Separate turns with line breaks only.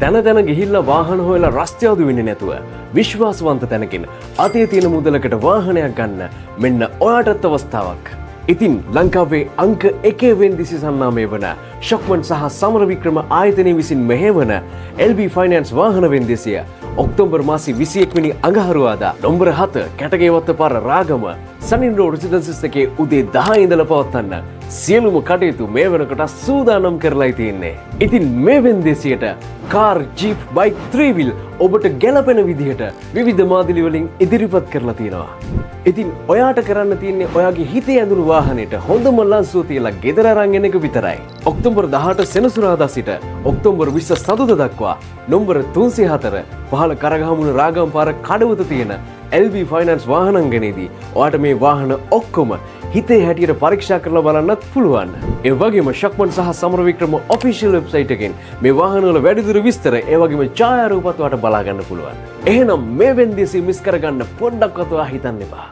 තැන තැන ගිහිල්ලා වාහන හොයලා රස්තියාදු වෙන්නේ නැතුව විශ්වාසවන්ත තැනකින් අතේ තියෙන මුදලකට වාහනයක් ගන්න මෙන්න ඔයාටත් අවස්ථාවක්. ඉතින් ලංකාවේ අංක 1 වෙන්දිසි සන්නාමය වන ශොක්මන් සහ සමරවික්‍රම ආයතනය විසින් මෙහෙවන LB ෆයිනෑන්ස් වාහන වෙන්දිසිය ඔක්තෝබර් මාසයේ 21 වෙනි අඟහරුවාදා නම්බර 7 කැටගේවත්ත පාර රාගම සනින්ඩෝ රෙසිඩන්සිස් එකේ උදේ 10 ඉඳලා පවත්වන්න සියලුම කටයුතු මේ වෙනකොට සූදානම් කරලායි තියෙන්නේ. ඉතින් මේ වෙන්දේසියට කාර්, ජීප්, බයික්, 3 wheel ඔබට ගැළපෙන විදිහට විවිධ මාදිලි වලින් ඉදිරිපත් කරලා තියෙනවා. ඉතින් ඔයාට කරන්න තියෙන්නේ ඔයාගේ හිතේ ඇඳුණු වාහනේට හොඳම ලන්සුව තියලා ගෙදර අරන් එන එක විතරයි. ඔක්තෝබර් 18 සෙනසුරාදා සිට ඔක්තෝබර් 20 සතුට දක්වා නම්බර 304 පහළ කරගහමුණ රාගම් පාර කඩවත තියෙන LB ෆයිනෑන්ස් වාහනංගනේදී ඔයාට මේ වාහන ඔක්කොම හිතේ හැටියට පරීක්ෂා කරලා බලන්නත් පුළුවන්. ඒ වගේම ශක්මන් සහ සමරවික්‍රම ඔෆිෂියල් වෙබ්සයිට් එකෙන් මේ වාහනවල වැඩිදුර විස්තර ඒ වගේම ඡායාරූපත් ඔයාට බලා ගන්න පුළුවන්. එහෙනම් මේ වෙන්දේසි මිස් කරගන්න පොඩ්ඩක්වත් ඔයා හිතන්න එපා.